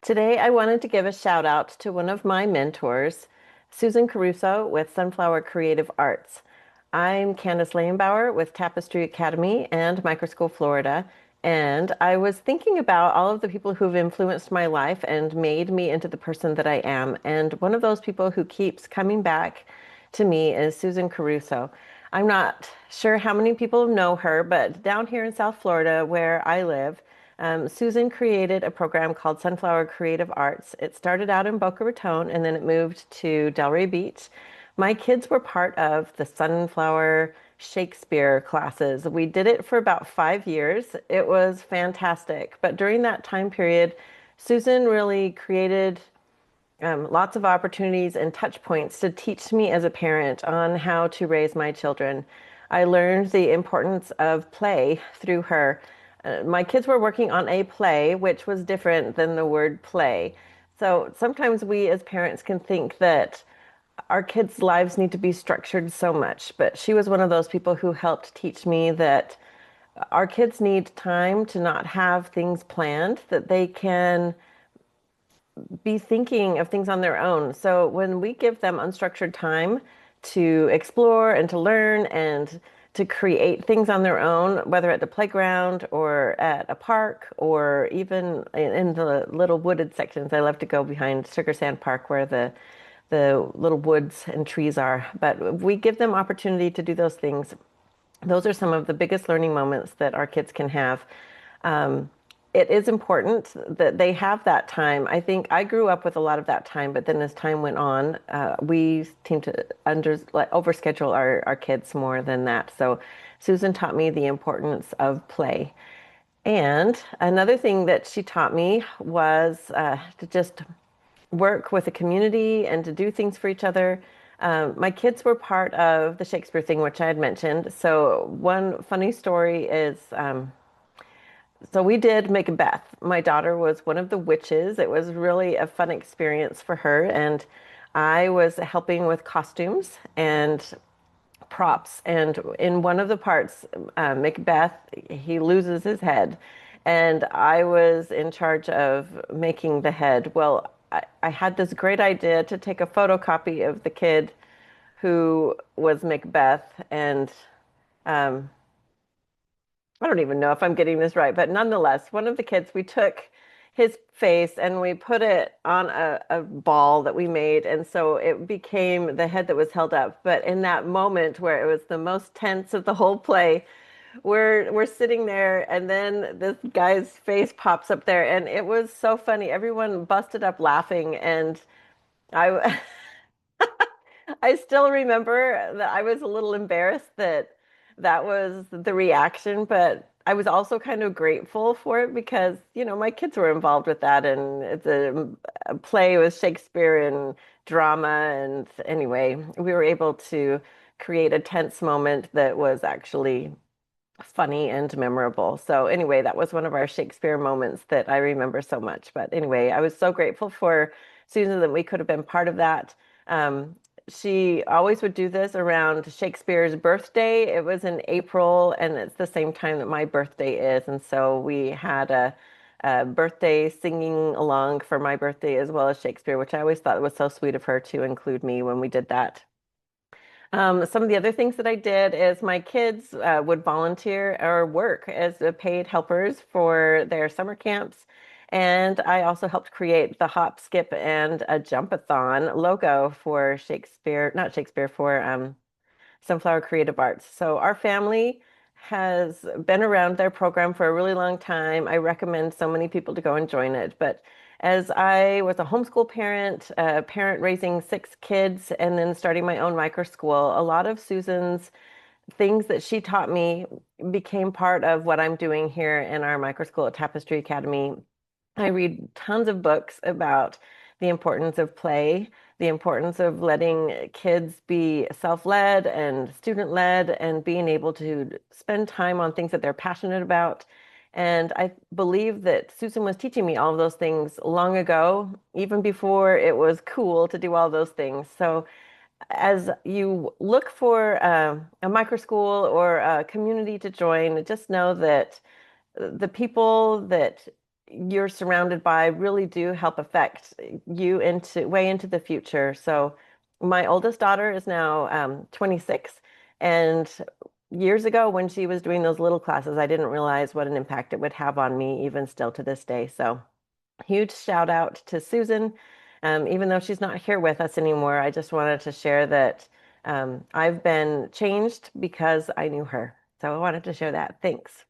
Today, I wanted to give a shout out to one of my mentors, Susan Caruso with Sunflower Creative Arts. I'm Candace Leyenbauer with Tapestry Academy and Microschool Florida, and I was thinking about all of the people who've influenced my life and made me into the person that I am. And one of those people who keeps coming back to me is Susan Caruso. I'm not sure how many people know her, but down here in South Florida, where I live, Susan created a program called Sunflower Creative Arts. It started out in Boca Raton and then it moved to Delray Beach. My kids were part of the Sunflower Shakespeare classes. We did it for about 5 years. It was fantastic. But during that time period, Susan really created lots of opportunities and touch points to teach me as a parent on how to raise my children. I learned the importance of play through her. My kids were working on a play, which was different than the word play. So sometimes we as parents can think that our kids' lives need to be structured so much, but she was one of those people who helped teach me that our kids need time to not have things planned, that they can be thinking of things on their own. So when we give them unstructured time to explore and to learn and to create things on their own, whether at the playground or at a park or even in the little wooded sections. I love to go behind Sugar Sand Park where the little woods and trees are. But we give them opportunity to do those things. Those are some of the biggest learning moments that our kids can have. Um, it is important that they have that time. I think I grew up with a lot of that time, but then as time went on, we seemed to overschedule our kids more than that. So Susan taught me the importance of play. And another thing that she taught me was to just work with the community and to do things for each other. My kids were part of the Shakespeare thing, which I had mentioned. So one funny story is, so we did Macbeth. My daughter was one of the witches. It was really a fun experience for her, and I was helping with costumes and props. And in one of the parts, Macbeth, he loses his head, and I was in charge of making the head. Well, I had this great idea to take a photocopy of the kid who was Macbeth, and um, I don't even know if I'm getting this right, but nonetheless, one of the kids, we took his face and we put it on a ball that we made. And so it became the head that was held up. But in that moment where it was the most tense of the whole play, we're sitting there and then this guy's face pops up there and it was so funny. Everyone busted up laughing and I I still remember that I was a little embarrassed that that was the reaction, but I was also kind of grateful for it because, my kids were involved with that and it's a play with Shakespeare and drama. And anyway, we were able to create a tense moment that was actually funny and memorable. So anyway, that was one of our Shakespeare moments that I remember so much. But anyway, I was so grateful for Susan that we could have been part of that. Um, she always would do this around Shakespeare's birthday. It was in April, and it's the same time that my birthday is. And so we had a birthday singing along for my birthday as well as Shakespeare, which I always thought was so sweet of her to include me when we did that. Some of the other things that I did is my kids would volunteer or work as paid helpers for their summer camps. And I also helped create the hop, skip, and a jump-a-thon logo for Shakespeare, not Shakespeare, for Sunflower Creative Arts. So our family has been around their program for a really long time. I recommend so many people to go and join it. But as I was a homeschool parent, a parent raising 6 kids, and then starting my own micro school, a lot of Susan's things that she taught me became part of what I'm doing here in our micro school at Tapestry Academy. I read tons of books about the importance of play, the importance of letting kids be self-led and student-led and being able to spend time on things that they're passionate about. And I believe that Susan was teaching me all of those things long ago, even before it was cool to do all those things. So as you look for a micro school or a community to join, just know that the people that you're surrounded by really do help affect you into way into the future. So my oldest daughter is now 26, and years ago when she was doing those little classes, I didn't realize what an impact it would have on me, even still to this day. So huge shout out to Susan. Even though she's not here with us anymore, I just wanted to share that I've been changed because I knew her. So I wanted to share that. Thanks.